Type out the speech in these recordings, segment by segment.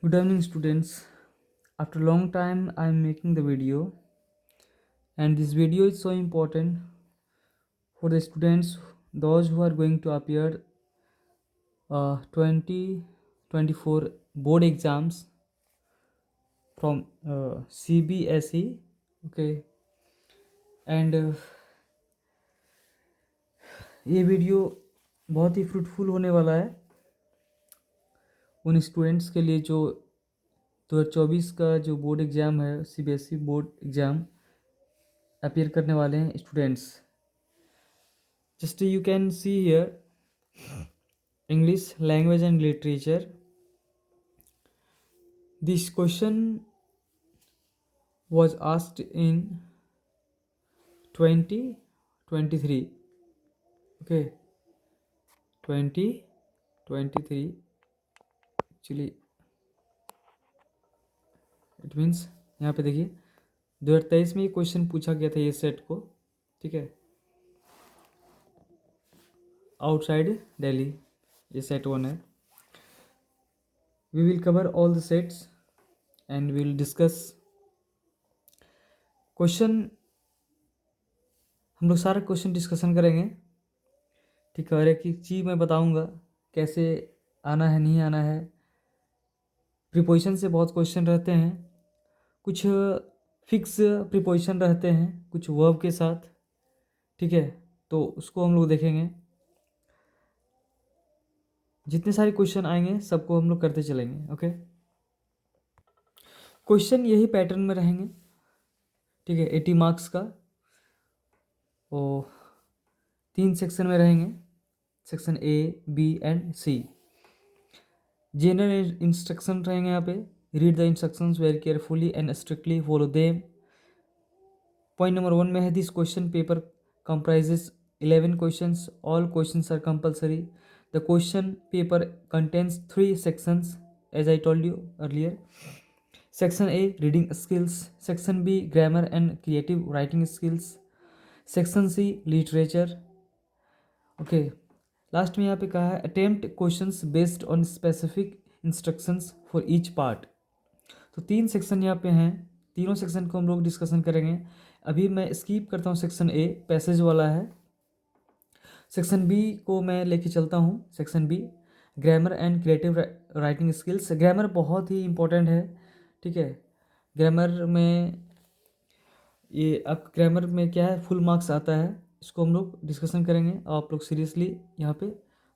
Good evening, students. After a long time, I am making the video, and this video is so important for the students, those who are going to appear 2024 board exams from CBSE. Okay, and ये video बहुत ही fruitful होने वाला है उन students के लिए जो 2024 का जो बोर्ड एग्ज़ाम है, CBSE बोर्ड एग्ज़ाम अपीयर करने वाले हैं students. Just you can see here English language and literature. This question was asked in 2023. Okay, 2023. Actually it means यहाँ पे देखिए 2023 में ये क्वेश्चन पूछा गया था ये सेट को. ठीक है, आउटसाइड दिल्ली ये सेट 1 है. We will cover all the sets and we will discuss question. हम लोग सारा क्वेश्चन डिस्कशन करेंगे. ठीक है, और एक एक चीज़ मैं बताऊंगा कैसे आना है नहीं आना है. प्रीपोजिशन से बहुत क्वेश्चन रहते हैं, कुछ फिक्स प्रीपोजिशन रहते हैं, कुछ वर्ब के साथ. ठीक है, तो उसको हम लोग देखेंगे. जितने सारे क्वेश्चन आएंगे सबको हम लोग करते चलेंगे. ओके, क्वेश्चन यही पैटर्न में रहेंगे. ठीक है, 80 मार्क्स का और 3 सेक्शन में रहेंगे. Section A, B and C. General instruction रहेंगे यहाँ पे. Read the instructions very carefully and strictly follow them. Point number 1 में है this question paper comprises 11 questions. All questions are compulsory. The question paper contains 3 sections as I told you earlier. Section A reading skills, Section B grammar and creative writing skills, Section C literature. Okay, last में यहाँ पे कहा है attempt questions based on specific instructions for each part. तो 3 section यहाँ पे हैं, तीनों सेक्शन को हम लोग डिस्कशन करेंगे. अभी मैं स्कीप करता हूँ सेक्शन A, पैसेज वाला है. सेक्शन B को मैं लेके चलता हूँ. Section B grammar and creative writing skills. Grammar बहुत ही इंपॉर्टेंट है. ठीक है, ग्रामर में ये अब ग्रामर में क्या है, फुल मार्क्स आता है. इसको हम लोग डिस्कशन करेंगे. आप लोग सीरियसली यहाँ पे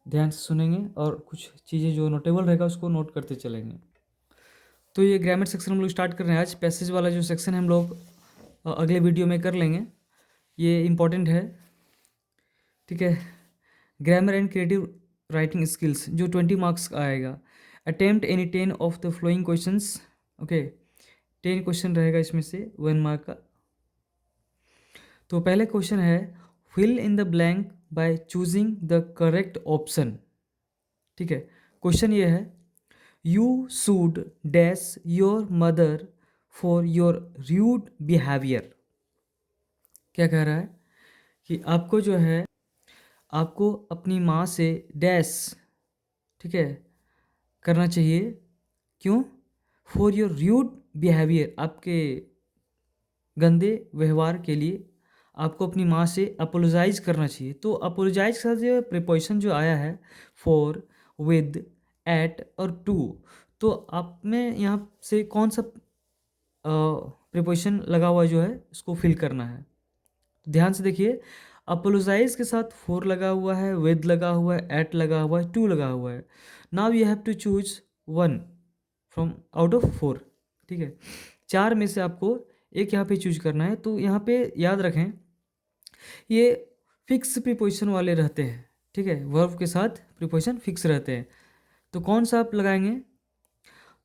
ध्यान से सुनेंगे और कुछ चीज़ें जो नोटेबल रहेगा उसको नोट करते चलेंगे. तो ये ग्रामर सेक्शन हम लोग स्टार्ट कर रहे हैं आज. पैसेज वाला जो सेक्शन है हम लोग अगले वीडियो में कर लेंगे, ये इम्पॉर्टेंट है. ठीक है, grammar and creative writing skills जो 20 मार्क्स का आएगा. Attempt any 10 of the flowing questions. Okay, 10 question रहेगा इसमें से 1 मार्क का. तो पहले क्वेश्चन है fill in the blank by choosing the correct option. ठीक है, क्वेश्चन ये है you should dash your mother for your rude behaviour. क्या कह रहा है कि आपको जो है आपको अपनी माँ से डैश, ठीक है, करना चाहिए. क्यों? फॉर योर रूड बिहेवियर, आपके गंदे व्यवहार के लिए आपको अपनी माँ से अपोलोजाइज करना चाहिए. तो अपोलोजाइज का जो प्रीपोजिशन जो आया है फॉर, विद, एट और टू, तो आप में यहाँ से कौन सा प्रीपोजिशन लगा हुआ जो है उसको फिल करना है. ध्यान से देखिए, अपोलोजाइज के साथ फोर लगा हुआ है, विद लगा हुआ है, एट लगा हुआ है, टू लगा हुआ है. Now you have to choose 1 from out of 4. ठीक है, 4 में से आपको एक यहाँ पे चूज करना है. तो यहाँ पे याद रखें ये फिक्स प्रीपोजिशन वाले रहते हैं. ठीक है, वर्ब के साथ प्रीपोजिशन फिक्स रहते हैं. तो कौन सा आप लगाएंगे?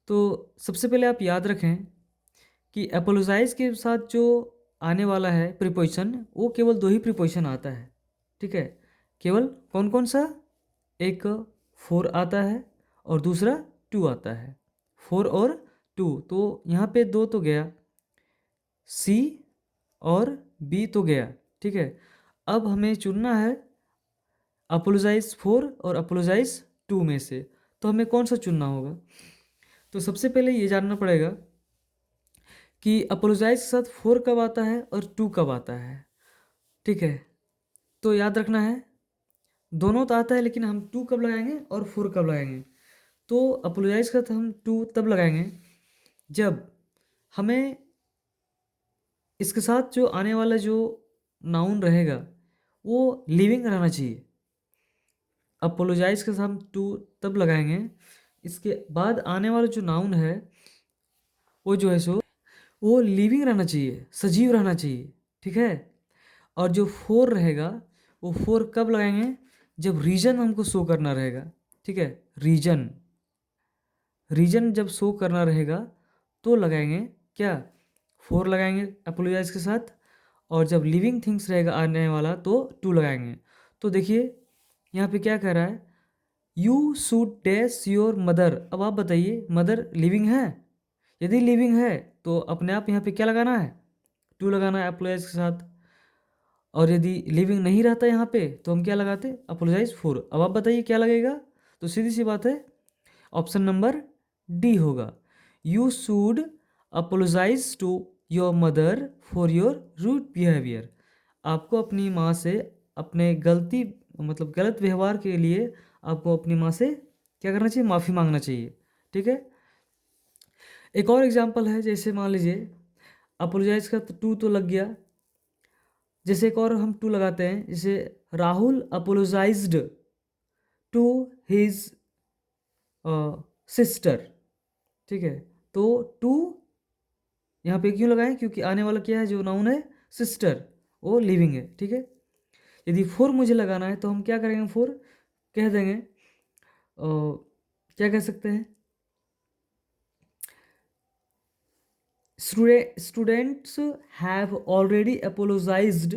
तो सबसे पहले आप याद रखें कि अपोलोजाइज के साथ जो आने वाला है प्रीपोजिशन वो केवल 2 ही प्रीपोजिशन आता है. ठीक है, केवल कौन कौन सा? एक 4 आता है और दूसरा 2 आता है. 4 और 2, तो यहाँ पे 2 तो गया, C और B तो गया. ठीक है, अब हमें चुनना है अपोलोजाइज 4 और अपोलोजाइज 2 में से. तो हमें कौन सा चुनना होगा? तो सबसे पहले ये जानना पड़ेगा कि अपोलोजाइज के साथ फोर कब आता है और टू कब आता है। ठीक है, तो याद रखना है दोनों तो आता है, लेकिन हम टू कब लगाएंगे और फोर कब लगाएंगे। तो अपोलोजाइज का हम टू तब लगाएंगे जब हमें इसके साथ जो आने वाला जो नाउन रहेगा वो लिविंग रहना चाहिए। अपोलोजाइज के साथ हम टू तब लगाएंगे, इसके बाद आने वाला जो नाउन है वो जो है सो वो लिविंग रहना चाहिए, सजीव रहना चाहिए। ठीक है, और जो फोर रहेगा वो फोर कब लगाएंगे, जब रीजन हमको शो करना रहेगा। ठीक है, रीजन रीजन जब शो करना रहेगा तो लगाएंगे क्या, फोर लगाएंगे अपोलोजाइज के साथ। और जब लिविंग थिंग्स रहेगा आने वाला तो टू लगाएंगे। तो देखिए यहाँ पे क्या कह रहा है, you should dash your mother. अब आप बताइए मदर लिविंग है, यदि लिविंग है तो अपने आप यहाँ पे क्या लगाना है, टू लगाना है अपोलोजाइज के साथ। और यदि लिविंग नहीं रहता यहाँ पे तो हम क्या लगाते, अपोलोजाइज फोर। अब आप बताइए क्या लगेगा, तो सीधी सी बात है ऑप्शन नंबर डी होगा, you should apologise to your mother for your rude behaviour. आपको अपनी माँ से अपने गलती मतलब गलत व्यवहार के लिए आपको अपनी माँ से क्या करना चाहिए, माफ़ी मांगना चाहिए। ठीक है, एक और एग्जांपल है, जैसे मान लीजिए अपोलोजाइज का टू तो लग गया, जैसे एक और हम टू लगाते हैं, जैसे Rahul apologised to his sister. ठीक है, तो टू यहाँ पे क्यों लगाएं, क्योंकि आने वाला क्या है, जो नाउन है सिस्टर वो लिविंग है। ठीक है, यदि फोर मुझे लगाना है तो हम क्या करेंगे, फोर कह देंगे क्या कह सकते हैं, students have already apologised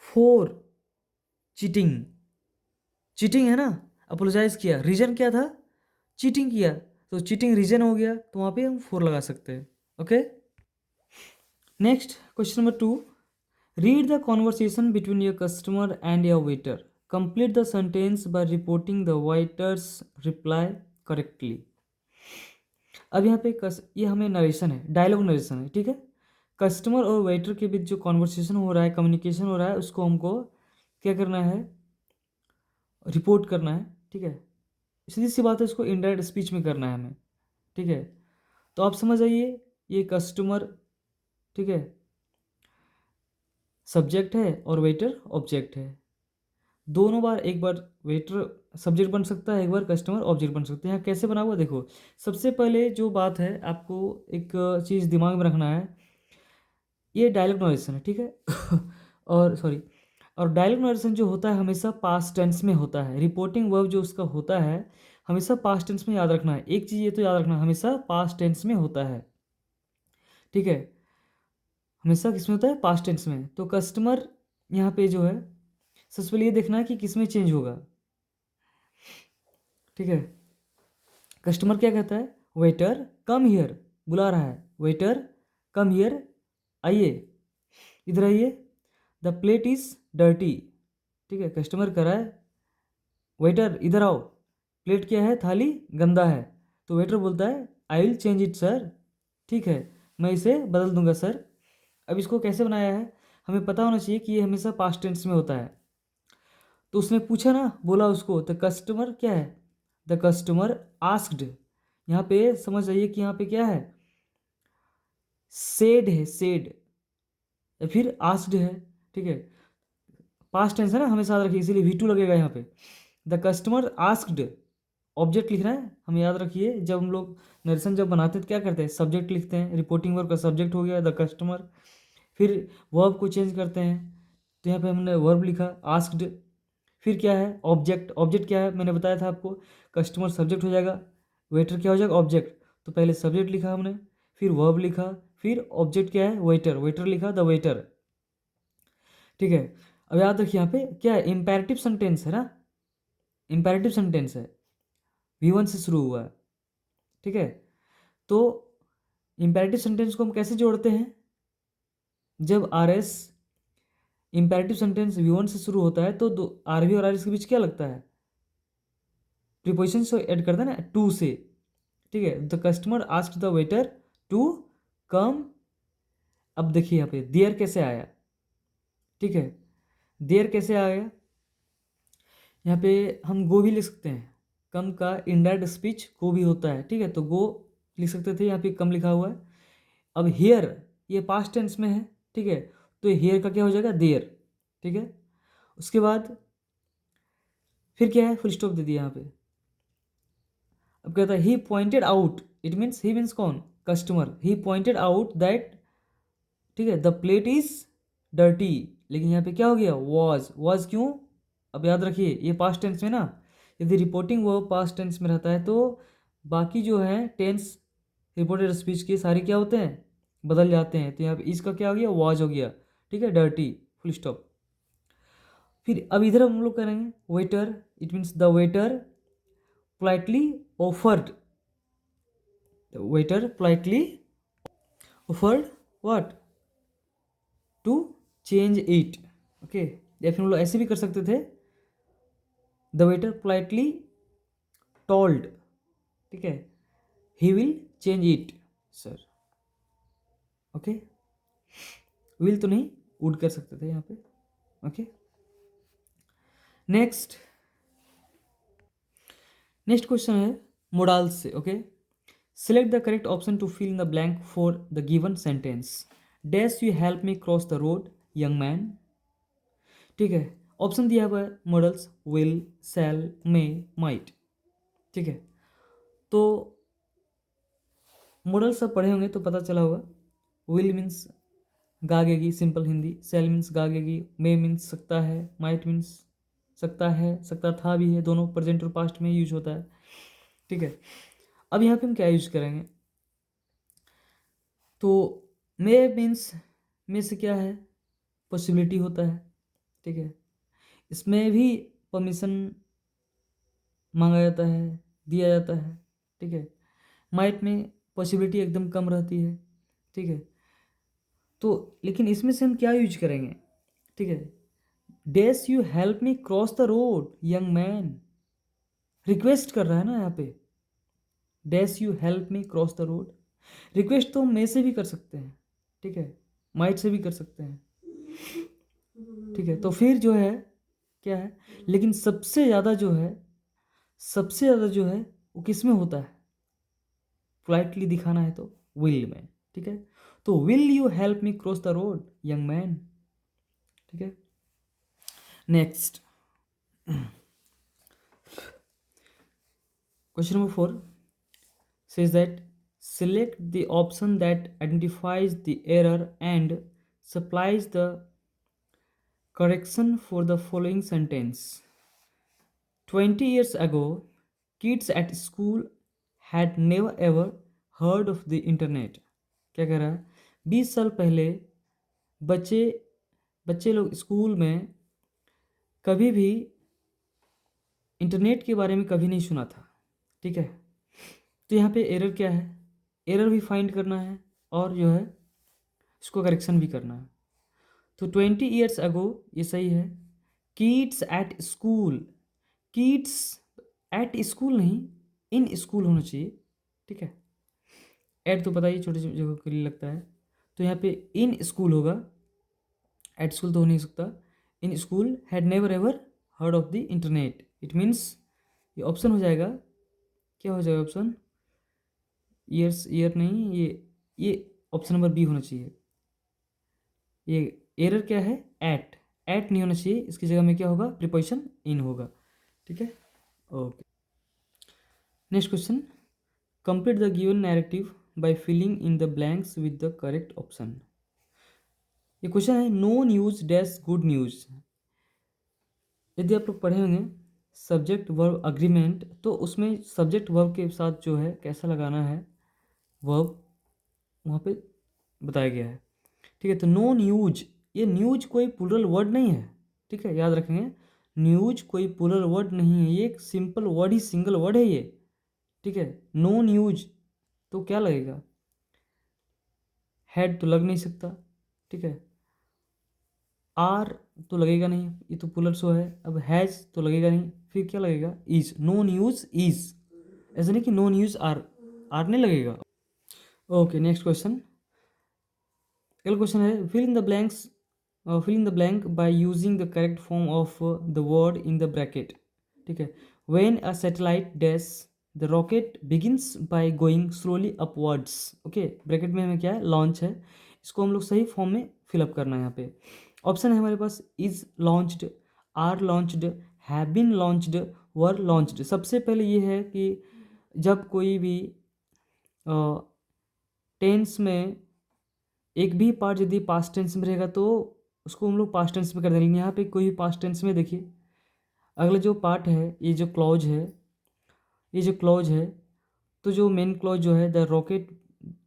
for cheating. Cheating है ना, अपोलोजाइज किया, रीजन क्या था, चीटिंग किया, तो चीटिंग रीजन हो गया, तो वहाँ पे हम फोर लगा सकते हैं। Okay, next question number 2, read the conversation between your customer and your waiter, complete the sentence by reporting the waiters reply correctly. अब यहाँ पे ये हमें नरेशन है, डायलॉग नरेशन है। ठीक है, कस्टमर और वेटर के बीच जो कॉन्वर्सेशन हो रहा है, कम्युनिकेशन हो रहा है, उसको हमको क्या करना है, रिपोर्ट करना है। ठीक है, सीधी सी बात है, इसको इनडायरेक्ट स्पीच में करना है हमें। ठीक है, तो आप समझ आइए, ये कस्टमर ठीक है सब्जेक्ट है और वेटर ऑब्जेक्ट है। दोनों बार, एक बार वेटर सब्जेक्ट बन सकता है, एक बार कस्टमर ऑब्जेक्ट बन सकते हैं। यहाँ कैसे बना हुआ देखो, सबसे पहले जो बात है आपको एक चीज़ दिमाग में रखना है, ये डायलॉग नरेशन है। ठीक है और सॉरी, और डायलॉग नरेशन जो होता है हमेशा पास्ट टेंस में होता है। रिपोर्टिंग वर्ब जो उसका होता है हमेशा पास्ट टेंस में याद रखना है, एक चीज़ ये तो याद रखना, हमेशा पास्ट टेंस में होता है। ठीक है, हमेशा किस में होता है, पास्ट टेंस में। तो कस्टमर यहाँ पे जो है सबसे पहले ये देखना है कि किस में चेंज होगा। ठीक है, कस्टमर क्या कहता है, वेटर कम हियर, बुला रहा है, वेटर कम हियर, आइए इधर आइए, द प्लेट इज डर्टी। ठीक है, कस्टमर कह रहा है वेटर इधर आओ, प्लेट क्या है, थाली गंदा है। तो वेटर बोलता है I will change it sir. ठीक है, मैं इसे बदल दूंगा सर। अब इसको कैसे बनाया है, हमें पता होना चाहिए कि ये हमेशा पास्ट टेंस में होता है। तो उसने पूछा ना, बोला उसको, द कस्टमर क्या है, द कस्टमर आस्क्ड। यहाँ पे समझ जाइए कि यहाँ पे क्या है, सेड है, सेड या फिर आस्क्ड है। ठीक है, पास्ट टेंस है ना, हमेशा याद रखिए, इसीलिए V2 लगेगा यहाँ पे। द कस्टमर आस्क्ड, ऑब्जेक्ट लिखना है, हम याद रखिए जब हम लोग नरेशन जब बनाते हैं तो क्या करते हैं, सब्जेक्ट लिखते हैं, रिपोर्टिंग वर्ब का सब्जेक्ट हो गया द कस्टमर, फिर वर्ब को चेंज करते हैं, तो यहाँ पे हमने वर्ब लिखा आस्क्ड, फिर क्या है ऑब्जेक्ट, ऑब्जेक्ट क्या है मैंने बताया था आपको, कस्टमर सब्जेक्ट हो जाएगा, वेटर क्या हो जाएगा ऑब्जेक्ट। तो पहले सब्जेक्ट लिखा हमने, फिर वर्ब लिखा, फिर ऑब्जेक्ट क्या है वेटर, वेटर लिखा द वेटर। ठीक है, अब याद रखिए यहाँ पे क्या है, इम्पेरेटिव सेंटेंस है ना, इम्पेरेटिव सेंटेंस है, V1 से शुरू हुआ है। ठीक है, तो इम्पेरेटिव सेंटेंस को हम कैसे जोड़ते हैं, जब RS इम्पेरेटिव सेंटेंस V1 से शुरू होता है तो दो RV और RS के बीच क्या लगता है, प्रीपोजिशन से ऐड करता है ना टू से, ठीक है, the customer asked the waiter to come. अब देखिए यहाँ पे देयर कैसे आया, ठीक है, देयर कैसे आया, यहाँ पे हम गो भी लिख सकते हैं, कम का इनडायरेक्ट स्पीच गो भी होता है, ठीक है, तो गो लिख सकते थे, यहाँ पे कम लिखा हुआ है। अब हियर ये पास्ट टेंस में है, ठीक है, तो हियर का क्या हो जाएगा, देयर, ठीक है। उसके बाद फिर क्या है, फुल स्टॉप दे दिया यहाँ पे। अब कहता है he pointed out, it means he means कौन, customer, he pointed out that, ठीक है, द प्लेट इज डर्टी, लेकिन यहाँ पे क्या हो गया, वॉज क्यों, अब याद रखिए ये पास्ट टेंस में ना, यदि रिपोर्टिंग वर्ब पास्ट टेंस में रहता है तो बाकी जो है टेंस रिपोर्टेड स्पीच के सारे क्या होते हैं, बदल जाते हैं, तो यहाँ पे इसका क्या हो गया, वॉज हो गया, ठीक है, डर्टी, फुल स्टॉप। फिर अब इधर हम लोग करेंगे waiter, it means the waiter politely offered, waiter politely offered what, to change it, okay, या फिर हम लोग ऐसे भी कर सकते थे, द वेटर पोलाइटली टोल्ड, ठीक है, he will change it sir, okay, will तो नहीं, वुड कर सकते थे यहाँ पे, ओके। नेक्स्ट क्वेश्चन है मोडाल्स से, okay. Select the correct option to fill in the blank for the given sentence, dash you help me cross the road young man, ठीक है, ऑप्शन दिया हुआ है modals will, shall, may, might, ठीक है, तो मॉडल्स सब पढ़े होंगे तो पता चला होगा, विल मीन्स गागेगी, सिंपल हिंदी, शैल मीन्स गागेगी, मे मीन्स सकता है, माइट मीन्स सकता है, सकता था भी है, दोनों प्रेजेंट और पास्ट में यूज होता है, ठीक है। अब यहाँ पे हम क्या यूज करेंगे, तो मे मीन्स, मे से क्या है, पॉसिबिलिटी होता है, ठीक है, इसमें भी परमिशन मांगा जाता है, दिया जाता है, ठीक है। माइट में पॉसिबिलिटी एकदम कम रहती है, ठीक है, तो लेकिन इसमें से हम क्या यूज करेंगे, ठीक है, dash you help me cross the road young man, request कर रहा है ना यहाँ पे, dash you help me cross the road, request तो हम मे से भी कर सकते हैं, ठीक है, माइट से भी कर सकते हैं, ठीक है, तो फिर जो है क्या है, लेकिन सबसे ज़्यादा जो है, सबसे ज़्यादा जो है वो किस में होता है, पोलाइटली दिखाना है तो विल में, ठीक है, तो will you help me cross the road young man, ठीक है। Next question number 4 says that select the option that identifies the error and supplies the correction for the following sentence. 20 years ago, kids at school had never ever heard of the internet. क्या कह रहा है, 20 साल पहले बच्चे बच्चे लोग school में कभी भी इंटरनेट के बारे में कभी नहीं सुना था, ठीक है, तो यहाँ पे एरर क्या है, एरर भी फाइंड करना है और जो है इसको करेक्शन भी करना है, तो 20 ईयर्स अगो ये सही है, kids at school, kids at school नहीं, इन स्कूल होना चाहिए, ठीक है, एट तो पता ही छोटे छोटे जगह के लिए लगता है, तो यहाँ पे इन स्कूल होगा, एट स्कूल तो हो नहीं सकता, in school had never ever heard of the internet, it means ये ऑप्शन हो जाएगा, क्या हो जाएगा ऑप्शन, ईयर्स, ईयर नहीं, ये ऑप्शन नंबर बी होना चाहिए, ये एरर क्या है, एट, एट नहीं होना चाहिए, इसकी जगह में क्या होगा, प्रीपोजिशन इन होगा, ठीक है, okay. Next question, complete the given narrative by filling in the blanks with the correct option. ये क्वेश्चन है no news dash good news, यदि आप लोग पढ़े होंगे सब्जेक्ट वर्ब अग्रीमेंट, तो उसमें सब्जेक्ट वर्ब के साथ जो है कैसा लगाना है वर्ब वहाँ पे बताया गया है, ठीक है, तो नो न्यूज, ये न्यूज कोई प्लूरल वर्ड नहीं है, ठीक है, याद रखेंगे, न्यूज कोई प्लूरल वर्ड नहीं है, ये एक सिंपल वर्ड ही, सिंगल वर्ड है ये, ठीक है, नो न्यूज तो क्या लगेगा, हेड तो लग नहीं सकता, ठीक है, आर तो लगेगा नहीं, ये तो प्लूरल शो है, अब हैज़ तो लगेगा नहीं, फिर क्या लगेगा, इज, नो न्यूज इज, ऐसा नहीं कि नो न्यूज आर, आर नहीं लगेगा। Okay next question. अगला क्वेश्चन है fill in the blank by using the correct form of the word in the bracket. ठीक है, when a satellite dash the rocket begins by going slowly upwards. Okay, bracket में हमें क्या है, launch है, इसको हम लोग सही फॉर्म में फिलअप करना है। यहाँ पे ऑप्शन है हमारे पास is launched, are launched, have been launched, were launched. सबसे पहले ये है कि जब कोई भी टेंस में एक भी पार्ट यदि पास्ट टेंस में रहेगा तो उसको हम लोग पास्ट टेंस में कर देंगे। यहाँ पे कोई भी पास्ट टेंस में देखिए, अगला जो पार्ट है, ये जो क्लॉज है, तो जो मेन क्लॉज जो है द रॉकेट,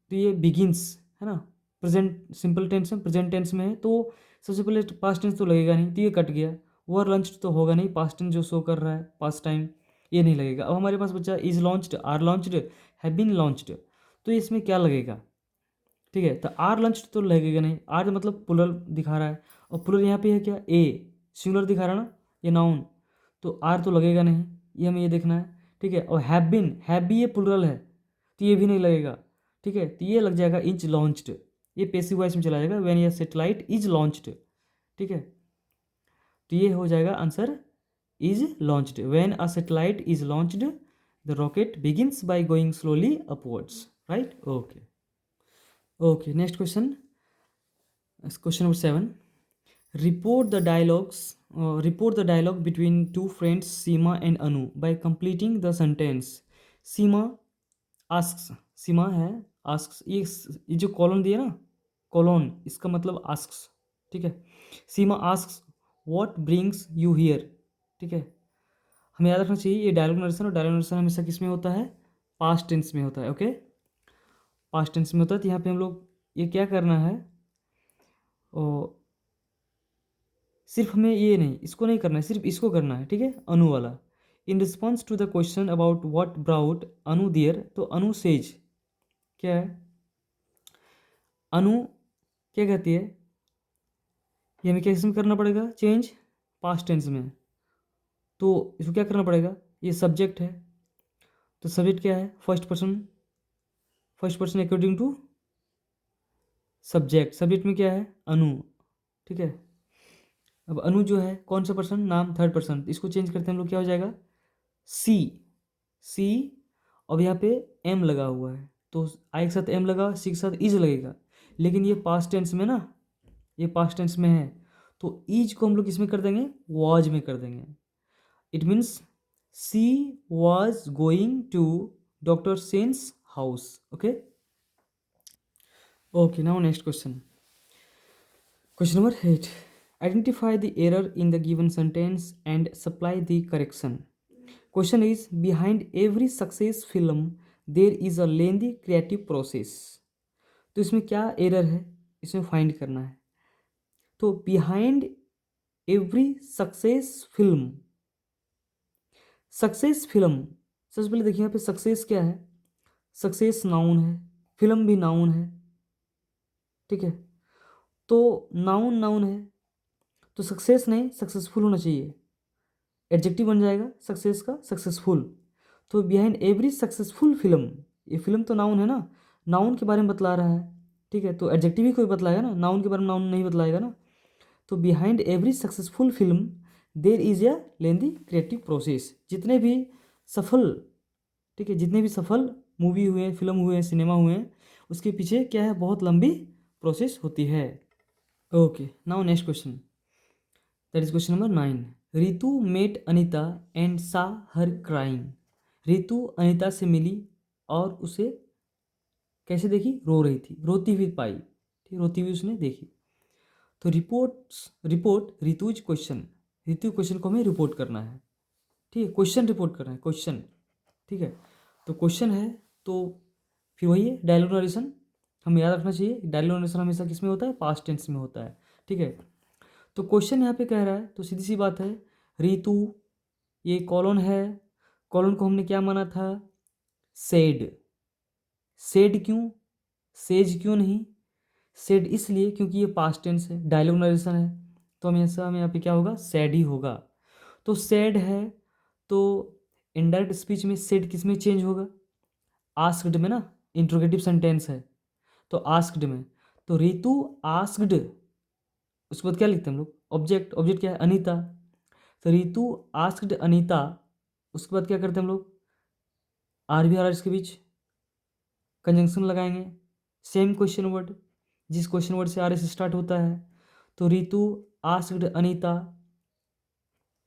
तो ये बिगिंस है ना, प्रेजेंट सिंपल टेंस में, प्रेजेंट टेंस में है, तो सबसे पहले पास्ट टेंस तो लगेगा नहीं, तो ये कट गया। वर लॉन्च्ड तो होगा नहीं, पास्ट टेंस जो शो कर रहा है पास्ट टाइम, ये नहीं लगेगा। अब हमारे पास बच्चा is launched, are launched, have been launched, तो इसमें क्या लगेगा? ठीक है, तो आर लंच तो लगेगा नहीं, आर मतलब प्लुरल दिखा रहा है, और प्लुरल यहाँ पे है क्या, ए सिंगुलर दिखा रहा है ना, ये नाउन, तो आर तो लगेगा नहीं, ये हमें ये देखना है। ठीक है, और हैव भी ये प्लुरल है, तो ये भी नहीं लगेगा। ठीक है, तो ये लग जाएगा इज लॉन्च्ड, ये पेसिव वॉइस में चला जाएगा, व्हेन ये सेटेलाइट इज लॉन्च्ड। ठीक है, तो ये हो जाएगा answer, is launched, when a satellite is launched the rocket begins by going slowly upwards. Right, okay. Okay, next question. Question number 7. Report the dialogue between two friends Seema and Anu by completing the sentence. Seema asks, सीमा है asks, ये जो colon दिया ना, colon, इसका मतलब asks। ठीक है, सीमा asks what brings you here। ठीक है, हमें याद रखना चाहिए ये डायलॉग नरेशन, और डायलॉग नरेशन हमेशा किस में होता है, पास्ट टेंस में होता है। ओके, पास्ट टेंस में होता है, तो यहाँ पे हम लोग ये क्या करना है, और सिर्फ हमें ये नहीं, इसको नहीं करना है, सिर्फ इसको करना है। ठीक है, अनु वाला, in response to the question about what brought Anu there, तो अनु सेज क्या है, अनु क्या कहती है, ये हमें कैसे में करना पड़ेगा, चेंज पास्ट टेंस में, तो इसको क्या करना पड़ेगा, ये सब्जेक्ट है, तो सब्जेक्ट क्या है, first person according to subject, subject में क्या है, अनु। ठीक है, अब अनु जो है कौन सा पर्सन, नाम, थर्ड पर्सन, इसको चेंज करते हैं हम लोग, क्या हो जाएगा, सी, सी, अब यहाँ पे एम लगा हुआ है, तो आई के साथ एम लगा, सी के साथ इज लगेगा, लेकिन ये पास्ट टेंस में ना, ये पास्ट टेंस में है, तो इज को हम लोग इसमें कर देंगे, वॉज में कर देंगे। It means she was going to doctor Sen's house. Okay, okay, now next question. Question number 8. Identify the error in the given sentence and supply the correction. Question is, behind every success film there is a lengthy creative process. तो इसमें क्या error है, इसमें find करना है। तो behind every success film, सबसे पहले देखिए यहाँ पे सक्सेस क्या है, सक्सेस नाउन है, फिल्म भी नाउन है। ठीक है, तो नाउन है, तो सक्सेस नहीं, सक्सेसफुल होना चाहिए, एडजेक्टिव बन जाएगा सक्सेस का, सक्सेसफुल। तो बिहाइंड एवरी सक्सेसफुल फिल्म, ये फिल्म तो नाउन है ना, नाउन के बारे में बतला रहा है। ठीक है, तो एडजेक्टिव ही कोई बतलाएगा ना, नाउन के बारे में नाउन नहीं बतलाएगा ना। तो behind every successful film there is a lengthy creative process. जितने भी सफल, ठीक है, जितने भी सफल मूवी हुए, फिल्म हुए, सिनेमा हुए, उसके पीछे क्या है, बहुत लंबी प्रोसेस होती है। Okay, now next question, that is question number 9. Ritu met Anita and saw her crying. Ritu Anita से मिली और उसे कैसे देखी, रो रही थी, रोती हुई पाई। ठीक, रोती हुई उसने देखी। तो report Ritu's question, Ritu question को हमें रिपोर्ट करना है। ठीक है, क्वेश्चन रिपोर्ट करना है, क्वेश्चन। ठीक है, तो क्वेश्चन है, तो फिर वही है डायलॉग नरेशन, हमें याद रखना चाहिए डायलॉग नरेशन हमेशा किस में होता है, पास्ट टेंस में होता है। ठीक है, तो क्वेश्चन यहाँ पे कह रहा है, तो सीधी सी बात है, रितु, ये कॉलन है, कॉलन को हमने क्या माना था, सेड। सेड क्यों, सेज क्यों नहीं, सेड इसलिए क्योंकि ये पास्ट टेंस है, डायलॉग नरेशन है, तो हमेशा हमें यहाँ पे क्या होगा, सैड ही होगा। तो सैड है, तो इनडायरेक्ट स्पीच में सेड किस में चेंज होगा, आस्क्ड में ना इंट्रोगेटिव सेंटेंस है, तो आस्क्ड में, तो रितु आस्क्ड, उसके बाद क्या लिखते हैं हम लोग, ऑब्जेक्ट, ऑब्जेक्ट क्या है, अनीता, तो रितु आस्क्ड अनीता, उसके बाद क्या करते हैं हम लोग, आर भी आर इसके बीच कंजंक्शन लगाएंगे, सेम क्वेश्चन वर्ड, जिस क्वेश्चन वर्ड से आर से स्टार्ट होता है, तो Ritu asked Anita,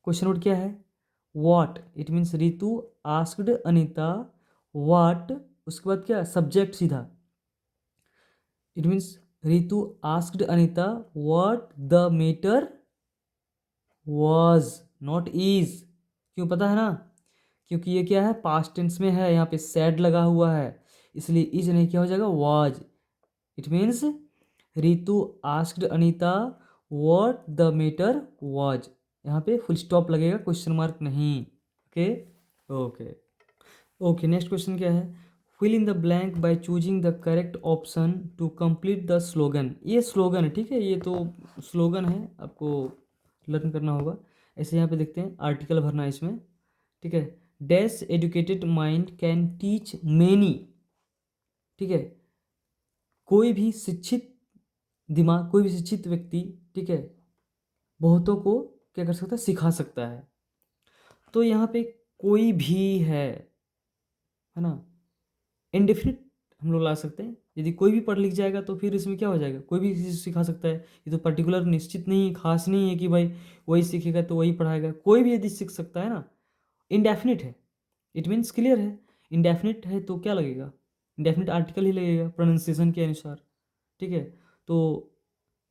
question word क्या है, what, it means Ritu asked Anita what, उसके बाद क्या, सब्जेक्ट सीधा, it means Ritu asked Anita what the matter was, not is, क्यों पता है ना, क्योंकि ये क्या है, पास्ट टेंस में है, यहाँ पे सैड लगा हुआ है, इसलिए इज नहीं, क्या हो जाएगा, was, it means Ritu asked Anita what the matter was, यहाँ पे फुल स्टॉप लगेगा, क्वेश्चन मार्क नहीं, okay okay okay. Next question क्या है, fill in the blank by choosing the correct option to complete the slogan, ये स्लोगन है, ठीक है, ये तो स्लोगन है, आपको लर्न करना होगा। ऐसे यहाँ पे देखते हैं, आर्टिकल भरना है इसमें, ठीक है, dash educated mind can teach many, ठीक है, कोई भी शिक्षित दिमाग, कोई भी शिक्षित व्यक्ति, ठीक है, बहुतों को क्या कर सकता है, सिखा सकता है, तो यहाँ पे कोई भी है ना, इंडेफिनिट हम लोग ला सकते हैं, यदि कोई भी पढ़ लिख जाएगा तो फिर इसमें क्या हो जाएगा, कोई भी चीज़ सिखा सकता है, ये तो पर्टिकुलर निश्चित नहीं है, खास नहीं है कि भाई वही सीखेगा तो वही पढ़ाएगा, कोई भी यदि सीख सकता है ना, इंडेफिनिट है, इट मीन्स क्लियर है, इंडेफिनिट है तो क्या लगेगा, इंडेफिनिट आर्टिकल ही लगेगा प्रोनाउंसिएशन के अनुसार, ठीक है, तो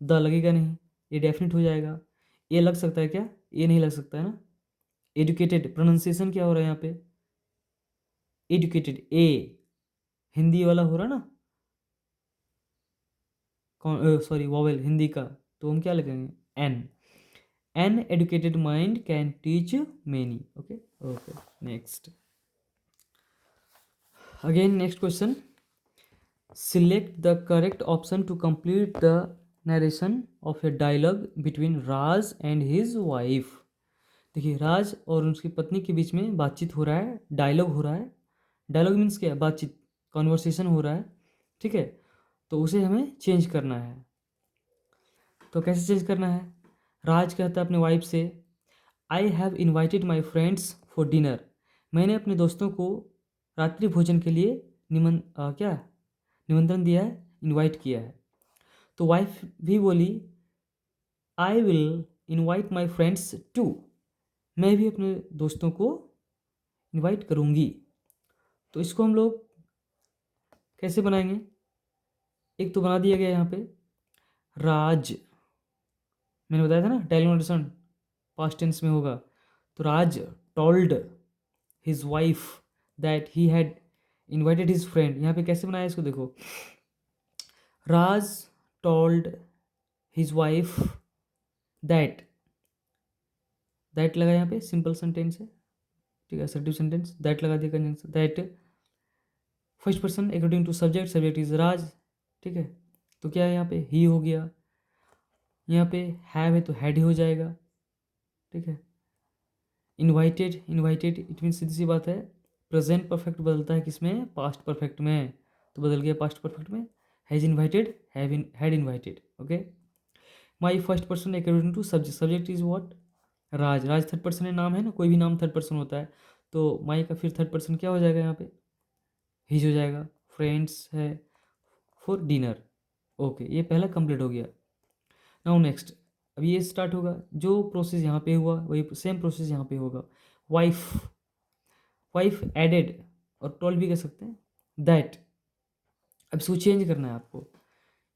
द लगेगा नहीं, ये डेफिनिट हो जाएगा, ये लग सकता है क्या, ये नहीं लग सकता है ना, एजुकेटेड प्रोनाउंसिएशन क्या हो रहा है यहाँ पे, एजुकेटेड, ए हिंदी वाला हो रहा ना, कौन सॉरी वॉवेल हिंदी का, तो हम क्या लगाएंगे, an educated mind can teach many, okay okay. Next, again next question, select the correct option to complete the narration of a dialogue between Raj and his wife, देखिए राज और उसकी पत्नी के बीच में बातचीत हो रहा है, डायलॉग हो रहा है, डायलॉग मीन्स क्या है, बातचीत, कॉन्वर्सेशन हो रहा है, ठीक है, तो उसे हमें चेंज करना है, तो कैसे चेंज करना है, राज कहता है अपने वाइफ से, I have invited my friends for dinner, मैंने अपने दोस्तों को रात्रि भोजन के लिए क्या निमंत्रण दिया है, इनवाइट किया है, तो वाइफ भी बोली, I will invite my friends to, मैं भी अपने दोस्तों को इनवाइट करूँगी, तो इसको हम लोग कैसे बनाएंगे, एक तो बना दिया गया यहाँ पे, राज, मैंने बताया था ना डायलॉग पास्ट टेंस में होगा, तो Raj told his wife that he had invited his friend, यहाँ पे कैसे बनाया इसको देखो, Raj told his wife that, that लगा यहाँ पे, सिंपल सेंटेंस है, ठीक है, असर्टिव सेंटेंस, दैट लगा दिया conjunction, that first person according to subject, subject is Raj, ठीक है, तो क्या है यहाँ पे, ही हो गया, यहाँ पे हैव है तो हैड ही हो जाएगा, ठीक है, इनवाइटेड, इनवाइटेड इट मीन सीधी सी बात है, प्रेजेंट परफेक्ट बदलता है किसमें, पास्ट परफेक्ट में, तो बदल गया पास्ट परफेक्ट में, has invited, had invited, okay, my first person according to subject, subject is what, Raj, Raj third person है, नाम है ना, कोई भी नाम थर्ड पर्सन होता है, तो माई का फिर थर्ड पर्सन क्या हो जाएगा यहाँ पे, हिज हो जाएगा, फ्रेंड्स है फॉर डिनर, ओके, ये पहला कंप्लीट हो गया। नाउ नेक्स्ट, अब ये स्टार्ट होगा, जो प्रोसेस यहाँ पे हुआ वही सेम प्रोसेस यहाँ पे होगा, वाइफ, वाइफ एडेड, और टोल्ड भी कह सकते हैं, दैट, अब इसको चेंज करना है आपको,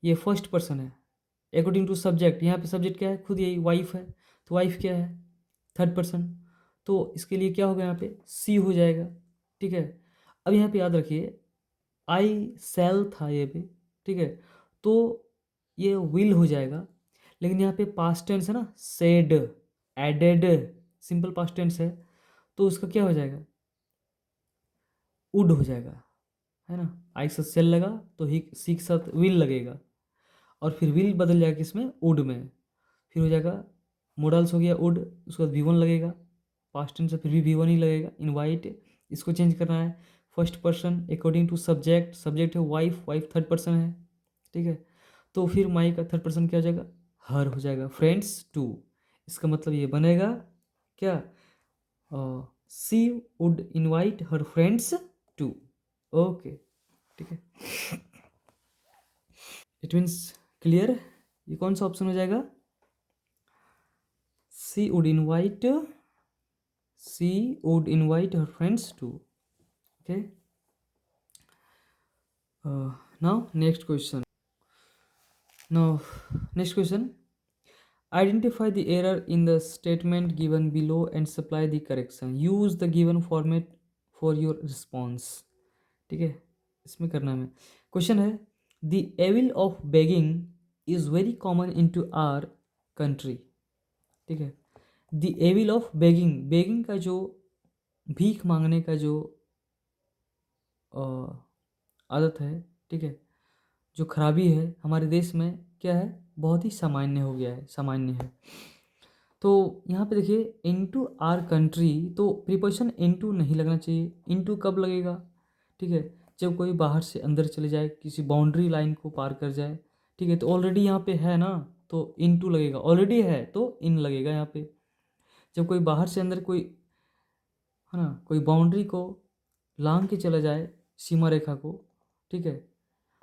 ये फर्स्ट पर्सन है, अकॉर्डिंग टू सब्जेक्ट, यहाँ पे सब्जेक्ट क्या है, खुद यही वाइफ है, तो वाइफ क्या है, थर्ड पर्सन, तो इसके लिए क्या होगा यहाँ पे, सी हो जाएगा, ठीक है, अब यहाँ पे याद रखिए, आई सेल था ये भी, ठीक है, तो ये विल हो जाएगा, लेकिन यहाँ पे पास्ट टेंस है ना, said, added, simple past tense है, तो उसका क्या हो जाएगा, वुड हो जाएगा, है ना, आई के साथ सेल लगा तो ही, सी के साथ विल लगेगा, और फिर विल बदल जाएगा किसमें, वुड में, फिर हो जाएगा मोडल्स हो गया वुड, उसके बाद वी वन लगेगा, पास्ट टेंस से फिर भी वी वन ही लगेगा, इनवाइट, इसको चेंज करना है, first person according to subject, subject है वाइफ, वाइफ थर्ड पर्सन है, ठीक है। तो फिर माई का थर्ड पर्सन क्या हो जाएगा, हर हो जाएगा। फ्रेंड्स टू, इसका मतलब ये बनेगा क्या, she would invite her friends too. Okay, ठीक है, इट मीन्स क्लियर। ये कौन सा ऑप्शन हो जाएगा, she would invite, she would invite her friends too. Okay, now next question, now next question, identify the error in the statement given below and supply the correction, use the given format for your response। ठीक है, इसमें करना है। Question है, the evil of begging is very common in to our country. ठीक है, the evil of begging, begging का जो भीख मांगने का जो आदत है, ठीक है, जो खराबी है हमारे देश में क्या है, बहुत ही सामान्य हो गया है, सामान्य है। तो यहाँ पे देखिए इनटू आर कंट्री, तो प्रीपोजिशन इनटू नहीं लगना चाहिए। इनटू कब लगेगा, ठीक है, जब कोई बाहर से अंदर चले जाए, किसी बाउंड्री लाइन को पार कर जाए, ठीक है, तो ऑलरेडी यहाँ पे है ना, तो इनटू लगेगा, ऑलरेडी है तो इन लगेगा यहाँ पे। जब कोई बाहर से अंदर कोई, है ना, कोई बाउंड्री को लांग के चला जाए, सीमा रेखा को, ठीक है,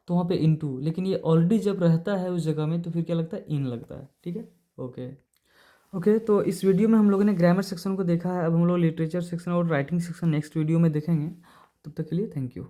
तो वहाँ पे इनटू, लेकिन ये ऑलरेडी जब रहता है उस जगह में तो फिर क्या लगता है, इन लगता है। ठीक है, ओके। ओके, तो इस वीडियो में हम लोगों ने ग्रामर सेक्शन को देखा है, अब हम लोग लिटरेचर सेक्शन और राइटिंग सेक्शन नेक्स्ट वीडियो में देखेंगे। तब तक के लिए थैंक यू।